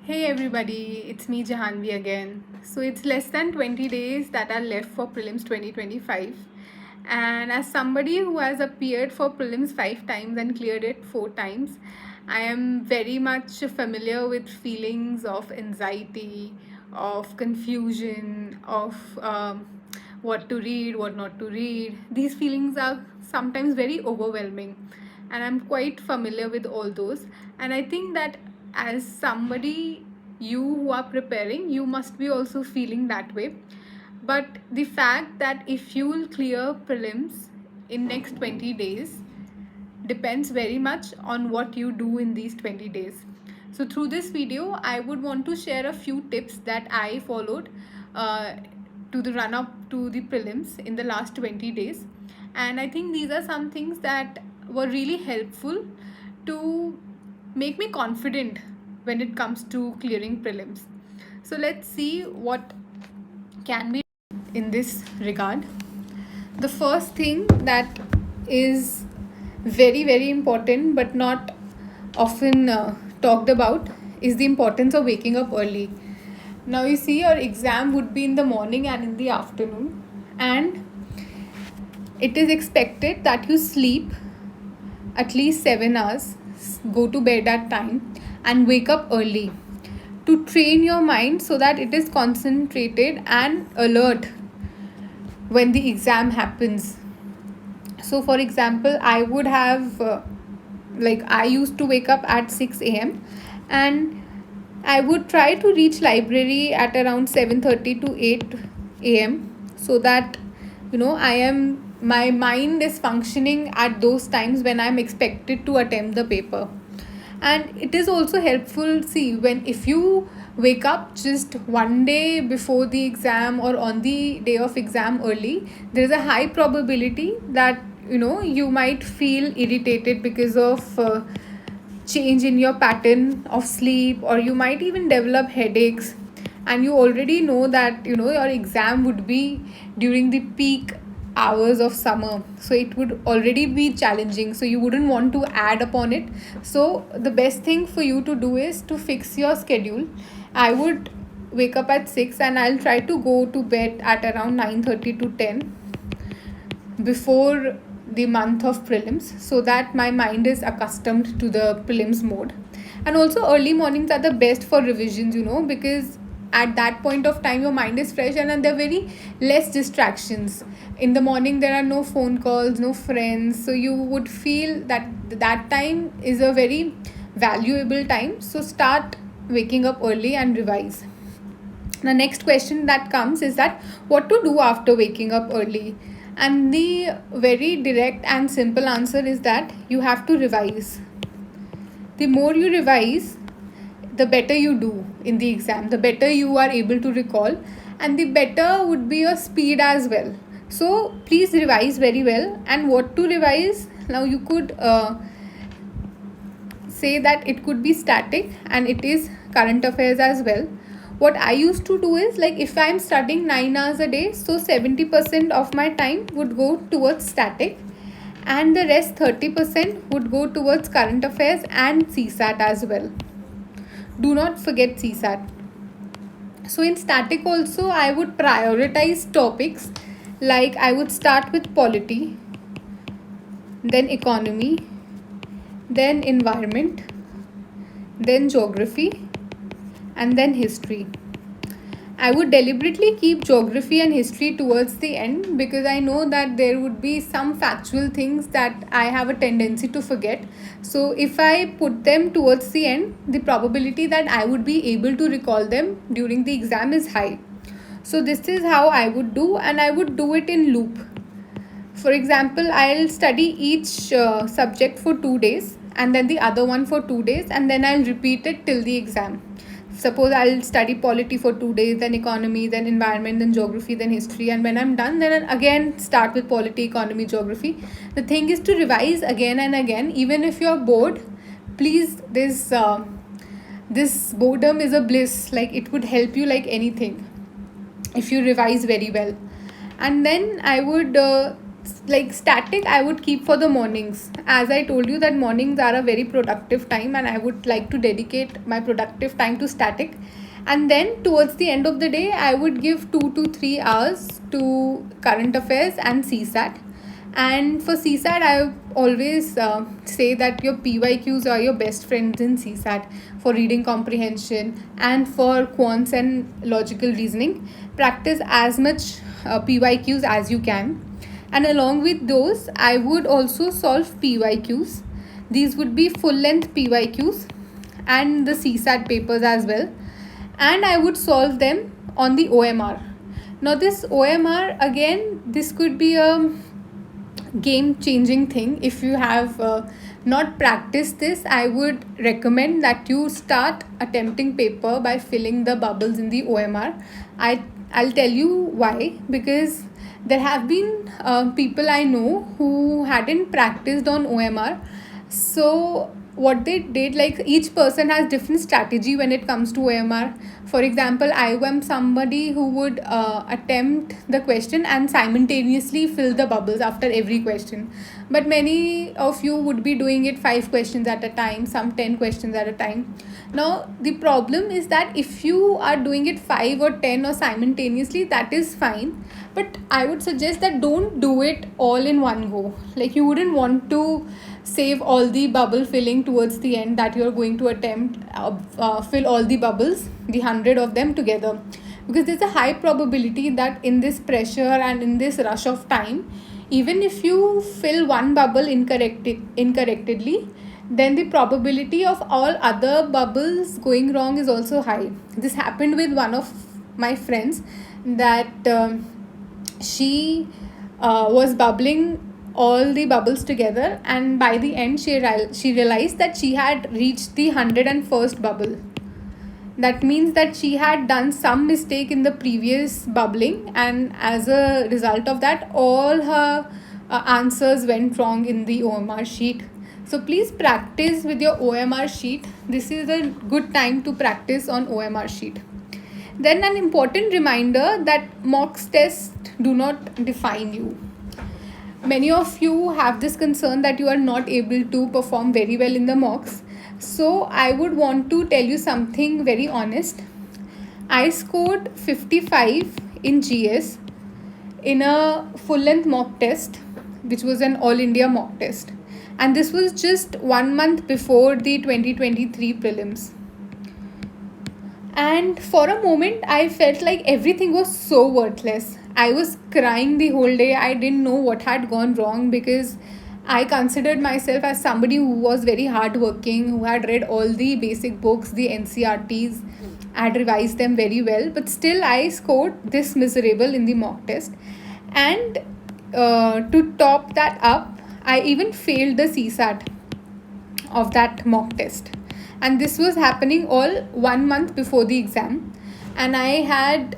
Hey everybody, it's me Jahanvi again. So it's less than 20 days that are left for Prelims 2025. And as somebody who has appeared for Prelims 5 times and cleared it 4 times, I am very much familiar with feelings of anxiety, of confusion, of what to read, what not to read. These feelings are sometimes very overwhelming, and I'm quite familiar with all those. And I think that as somebody, you who are preparing, you must be also feeling that way. But the fact that if you will clear prelims in next 20 days depends very much on what you do in these 20 days. So through this video I would want to share a few tips that I followed uh, to the run up to the prelims in the last 20 days, and I think these are some things that were really helpful to make me confident when it comes to clearing prelims. So let's see what can be in this regard. The first thing that is very important but not often talked about is the importance of waking up early. Now you see, your exam would be in the morning and in the afternoon, and it is expected that you sleep at least 7 hours, go to bed at time, and wake up early to train your mind so that it is concentrated and alert when the exam happens. So for example, I would have I used to wake up at 6 a.m. and I would try to reach library at around 7:30 to 8 a.m. so that my mind is functioning at those times when I'm expected to attempt the paper. And it is also helpful, see, when if you wake up just one day before the exam or on the day of exam early, there is a high probability that you might feel irritated because of change in your pattern of sleep, or you might even develop headaches. And you already know that your exam would be during the peak hours of summer, so it would already be challenging, so you wouldn't want to add upon it. So the best thing for you to do is to fix your schedule. I would wake up at 6 and I'll try to go to bed at around 9:30 to 10 before the month of prelims, so that my mind is accustomed to the prelims mode. And also early mornings are the best for revisions, because at that point of time your mind is fresh and there are very less distractions. In the morning there are no phone calls, no friends, so you would feel that that time is a very valuable time. So start waking up early and revise. The next question that comes is that what to do after waking up early. And the very direct and simple answer is that you have to revise. The more you revise, the better you do in the exam, the better you are able to recall, and the better would be your speed as well. So please revise very well. And what to revise? Now you could say that it could be static and it is current affairs as well. What I used to do is, like, if I'm studying 9 hours a day, so 70% of my time would go towards static and the rest 30% would go towards current affairs and CSAT as well. Do not forget CSAT. So in static also I would prioritize topics, like I would start with polity, then economy, then environment, then geography, and then history. I would deliberately keep geography and history towards the end because I know that there would be some factual things that I have a tendency to forget. So if I put them towards the end, the probability that I would be able to recall them during the exam is high. So this is how I would do, and I would do it in loop. For example, I'll study each subject for 2 days and then the other one for 2 days, and then I'll repeat it till the exam. Suppose I'll study polity for 2 days, then economy, then environment, then geography, then history, and when I'm done, then I'll again start with polity, economy, geography. The thing is to revise again and again, even if you're bored. Please, this boredom is a bliss. Like, it would help you like anything if you revise very well. And then I would like static I would keep for the mornings, as I told you that mornings are a very productive time and I would like to dedicate my productive time to static. And then towards the end of the day I would give 2 to 3 hours to current affairs and CSAT. And for CSAT I always say that your PYQs are your best friends in CSAT for reading comprehension and for quants and logical reasoning. Practice as much PYQs as you can, and along with those I would also solve PYQs. These would be full length PYQs and the CSAT papers as well, and I would solve them on the OMR. Now this OMR, again, this could be a game changing thing. If you have not practiced this, I would recommend that you start attempting paper by filling the bubbles in the OMR. I'll tell you why. Because there have been people I know who hadn't practiced on OMR. So what they did, like each person has different strategy when it comes to OMR. For example, I am somebody who would attempt the question and simultaneously fill the bubbles after every question. But many of you would be doing it 5 questions at a time, some 10 questions at a time. Now the problem is that if you are doing it 5 or 10 or simultaneously, that is fine. But I would suggest that don't do it all in one go. Like you wouldn't want to save all the bubble filling towards the end, that you're going to attempt fill all the bubbles, the 100 of them together, because there's a high probability that in this pressure and in this rush of time, even if you fill one bubble incorrectly, then the probability of all other bubbles going wrong is also high. This happened with one of my friends, that she was bubbling all the bubbles together, and by the end she realized that she had reached the 101st bubble. That means that she had done some mistake in the previous bubbling, and as a result of that all her answers went wrong in the OMR sheet. So please practice with your OMR sheet. This is a good time to practice on OMR sheet. Then an important reminder that mock tests do not define you. Many of you have this concern that you are not able to perform very well in the mocks. So I would want to tell you something very honest. I scored 55 in GS in a full length mock test, which was an all India mock test. And this was just 1 month before the 2023 prelims. And for a moment I felt like everything was so worthless. I was crying the whole day. I didn't know what had gone wrong, because I considered myself as somebody who was very hardworking, who had read all the basic books, the NCRTs, had revised them very well. But still I scored this miserable in the mock test. And to top that up, I even failed the CSAT of that mock test. And this was happening all 1 month before the exam. And I had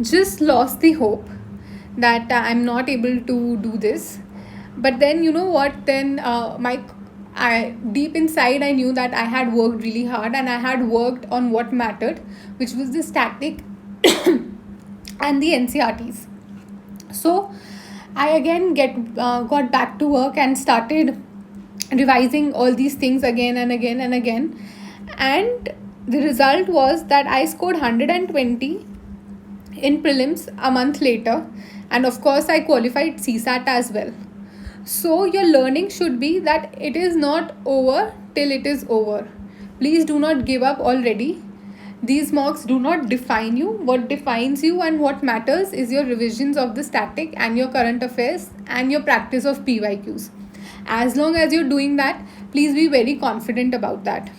just lost the hope that I'm not able to do this. But then you know what, then deep inside I knew that I had worked really hard, and I had worked on what mattered, which was the static and the NCRTs. So I again got back to work and started revising all these things again and again and again. And the result was that I scored 120 in prelims a month later, and of course I qualified CSAT as well. So your learning should be that it is not over till it is over. Please do not give up already. These mocks do not define you. What defines you and what matters is your revisions of the static and your current affairs and your practice of PYQs. As long as you're doing that, please be very confident about that.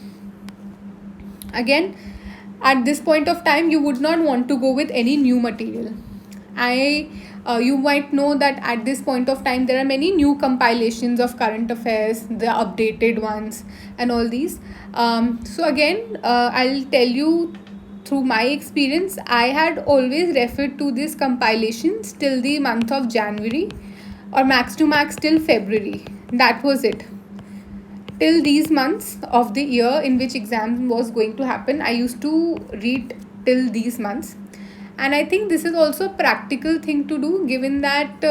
Again, at this point of time, you would not want to go with any new material. You might know that at this point of time, there are many new compilations of current affairs, the updated ones and all these. So again, I'll tell you through my experience, I had always referred to these compilations till the month of January, or max to max till February. That was it. Till these months of the year in which exam was going to happen, I used to read till these months. And I think this is also a practical thing to do, given that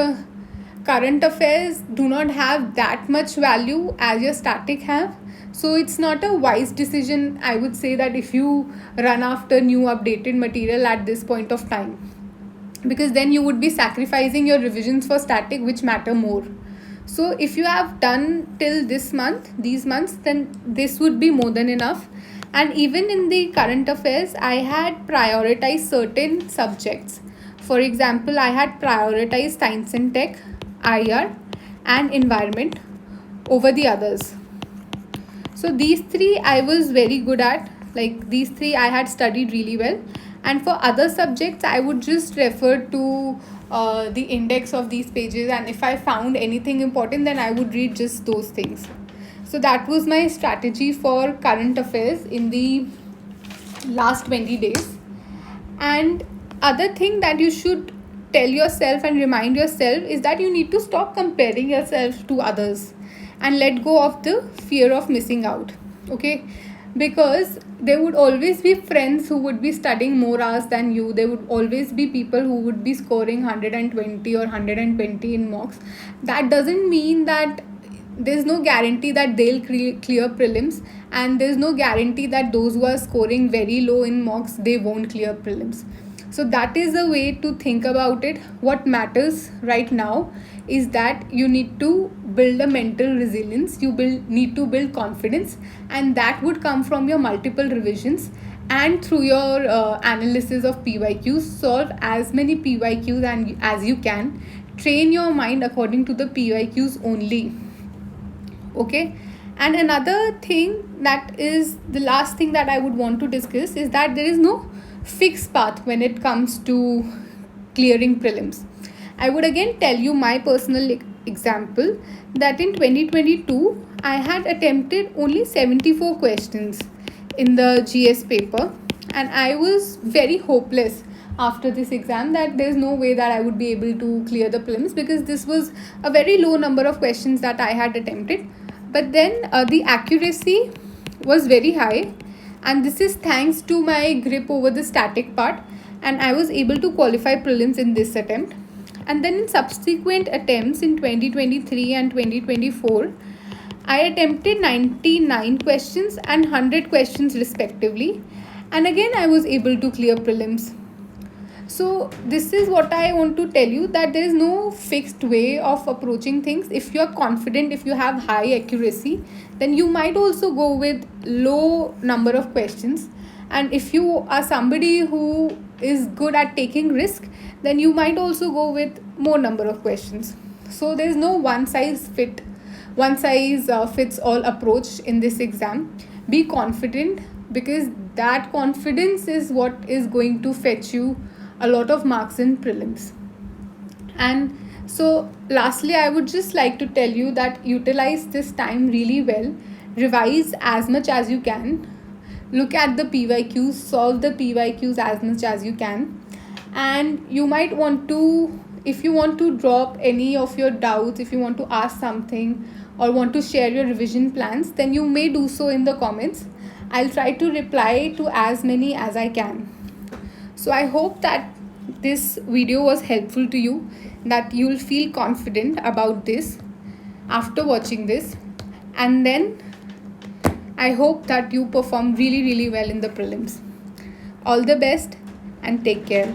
current affairs do not have that much value as your static have. So it's not a wise decision, I would say, that if you run after new updated material at this point of time, because then you would be sacrificing your revisions for static, which matter more. So if you have done till these months, then this would be more than enough. And even in the current affairs, I had prioritized certain subjects. For example, I had prioritized science and tech, IR, and environment over the others. So these three I was very good at. Like, these three I had studied really well. And for other subjects, I would just refer to the index of these pages, and if I found anything important, then I would read just those things. So that was my strategy for current affairs in the last 20 days. And other thing that you should tell yourself and remind yourself is that you need to stop comparing yourself to others and let go of the fear of missing out. Okay, because there would always be friends who would be studying more hours than you. There would always be people who would be scoring 120 or 120 in mocks. That doesn't mean that there's no guarantee that they'll clear prelims, and there's no guarantee that those who are scoring very low in mocks, they won't clear prelims. So that is a way to think about it. What matters right now is that you need to build a mental resilience, need to build confidence, and that would come from your multiple revisions and through your analysis of PYQs. Solve as many PYQs as you can. Train your mind according to the PYQs only. Okay, and another thing, that is the last thing that I would want to discuss, is that there is no fixed path when it comes to clearing prelims. I would again tell you my personal example, that in 2022 I had attempted only 74 questions in the GS paper, and I was very hopeless after this exam that there's no way that I would be able to clear the prelims, because this was a very low number of questions that I had attempted. But then the accuracy was very high, and this is thanks to my grip over the static part, and I was able to qualify prelims in this attempt. And then in subsequent attempts in 2023 and 2024, I attempted 99 questions and 100 questions respectively, and again I was able to clear prelims. So this is what I want to tell you, that there is no fixed way of approaching things. If you are confident, if you have high accuracy, then you might also go with low number of questions. And if you are somebody who is good at taking risk, then you might also go with more number of questions. So there is no one size fits all approach in this exam. Be confident, because that confidence is what is going to fetch you a lot of marks in prelims. And so lastly, I would just like to tell you that utilize this time really well. Revise as much as you can. Look at the PYQs, solve the PYQs as much as you can. And you might want to, if you want to drop any of your doubts, if you want to ask something or want to share your revision plans, then you may do so in the comments. I'll try to reply to as many as I can. So I hope that this video was helpful to you, that you'll feel confident about this after watching this, and then I hope that you perform really, really well in the prelims. All the best and take care.